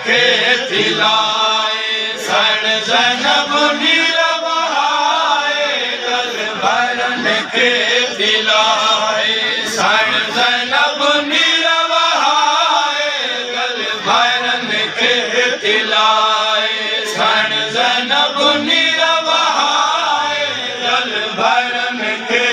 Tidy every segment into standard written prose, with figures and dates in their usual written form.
के थिलाए सण ज़ैनब निरवाए गल भरन के थिलाए सण ज़ैनब निरवाए गल भरन के थिलाए सण ज़ैनब निरवाए गल भरन के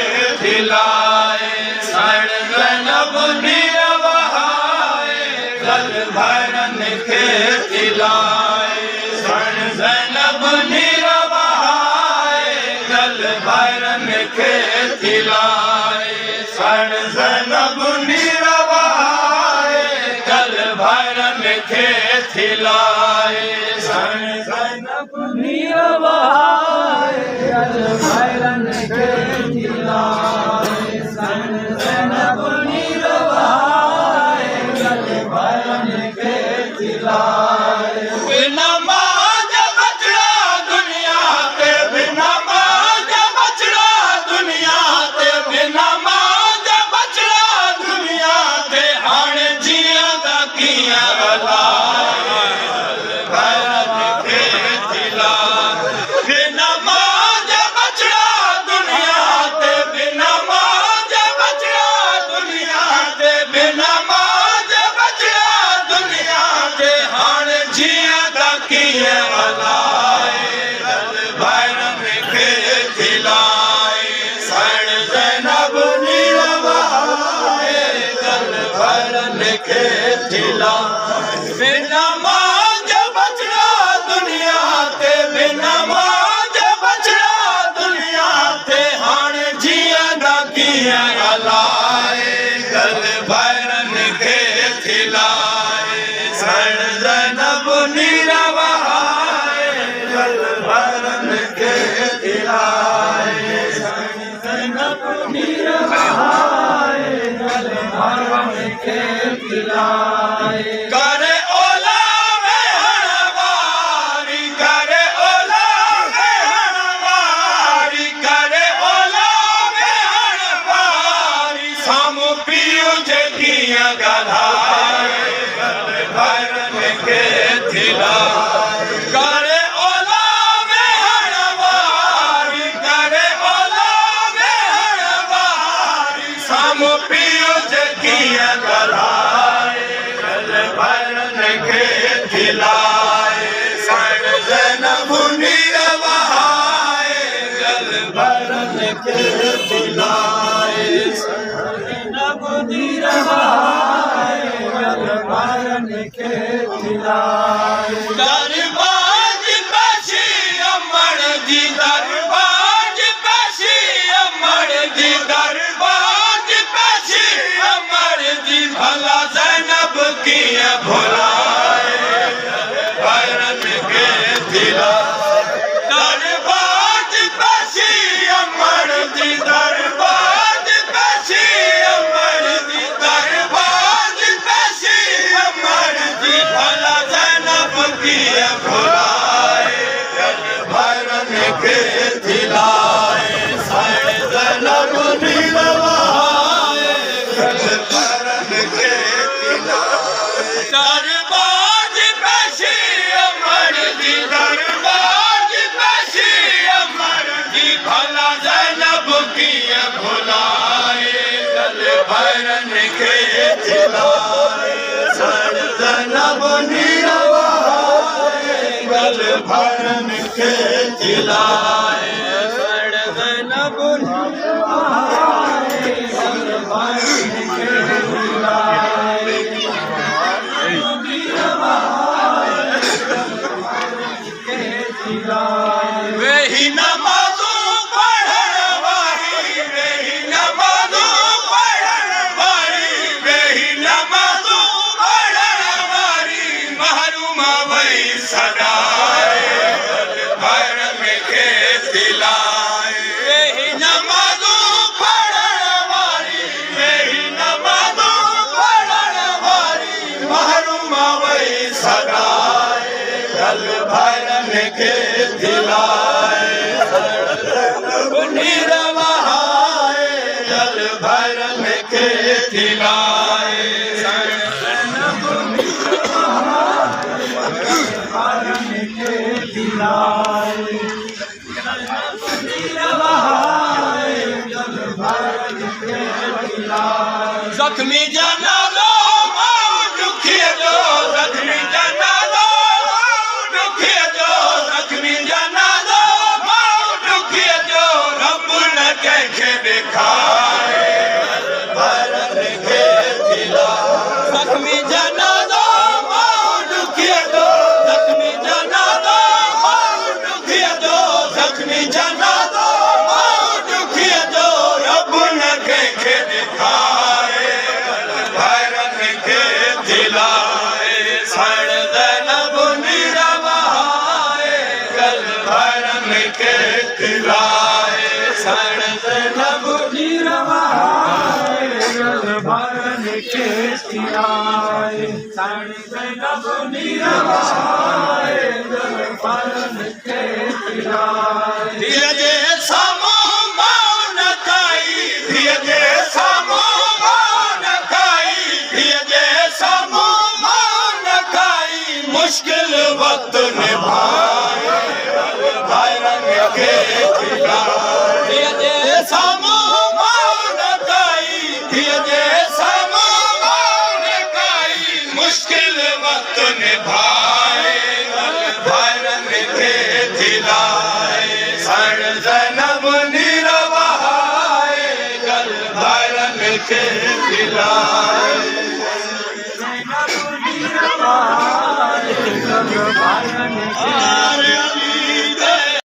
थिलाए सण ज़ैनब निरवाए गल भरन के थिलाए सण ज़ैनब निरवाए गल भरन के थिलाए सण ज़ैनब निरवाए गल भरन के थिलाए सण ज़ैनब निरवाए गल भरन के थिलाए सण ज़ैनब निरवाए गल भरन के थिलाए बिना मांग बचड़ा दुनिया ते बिना मांग बचड़ा दुनिया ते बिना मांग बचड़ा दुनिया ते हाण जियां दा कियां अलाए भरन के थिलाए बिना मांग बचड़ा दुनिया ते बिना मांग बचड़ा दुनिया ते बिना मांग बचड़ा दुनिया ते हाण जियां दा कियां अलाए गल भरन के थिलाए सण ज़ैनब निरवाए गल भरन के थिलाए बिना मांग बचड़ा दुनिया ते बिना मांग बचड़ा दुनिया ते हाण जियां दा कियां अलाए गल भरन के थिलाए सण ज़ैनब निरवाए गल भरन के थिलाए सण ज़ैनब निरवाए गल भरन के थिलाए करे ओला में हणवारी करे ओला में हणवारी करे ओला में हणवारी सामू पियो जे कियां गलाए गल भरन के थिलाए करे ओला में हणवारी करे ओला में हणवारी सामू पियो जे कियां गलाए गल भरन के थिलाए सण ज़ैनब निरवाए गल भरन के थिलाए सण ज़ैनब निरवाए गल भरन के थिलाए दरबार पेशी अमर जी दरबार पेशी अमर जी दरबार पेशी अमर जी भला ज़ैनब कियां भुलाए भरन के थिलाए दरबार पेशी अमर जी दरबार पेशी अमर जी दरबार पेशी अमर जी भला ज़ैनब कियां भुलाए गल भरन के थिलाए सण ज़ैनब निरवाए गल भरन के थिलाए दरबार पेशी अमर जी दरबार पेशी अमर जी भला ज़ैनब कियां भुलाए गल भरन के थिलाए सण ज़ैनब निरवाए गल भरन के थिलाए सण ज़ैनब निरवाए गल भरन के थिलाए वेही नमाज़ों पढ़ण वारी वेही नमाज़ों पढ़ण वारी वेही नमाज़ों पढ़ण वारी महरूमा वही सदाए गल भरन के थिलाए वेही नमाज़ों पढ़ण वारी वेही नमाज़ों पढ़ण वारी महरूमा वही सदाए गल भरन के थिलाए निरवाए गल भरन के थिलाए जनाज़ो दुखिया जो ज़ख्मी जनाज़ो दुखिया जो ज़ख्मी जनाज़ो दुखिया जो रब न कंहिंखे ॾेखारे भरन खे दिला ज़ख्मी जनाज़ो दुखिया जो ज़ख्मी जनाज़ो दुखिया जो ज़ख्मी जनाज़ो दुखिया जो रब न कंहिंखे ॾेखारे भरन खे दिलाए सण ज़ैनब निरवाए गल भरन खे दिलाए सण ज़ैनब निरवाए गल भरन खे दिलाए सण ज़ैनब निरवाए गल भरन खे दिलाए दिल जे साम्हूं मौन काई दिल जे साम्हूं मौन काई दिल जे साम्हूं मौन काई मुश्किल वक्त निभाए भरन खे दिलाए दिल जे साम्हूं मौन काई दिल जे साम्हूं मौन काई मुश्किल वक्त निभाए भरन खे दिलाए सण ज़ैनब निरवाए गल भरन खे दिलाए ज़ैनब निरवाए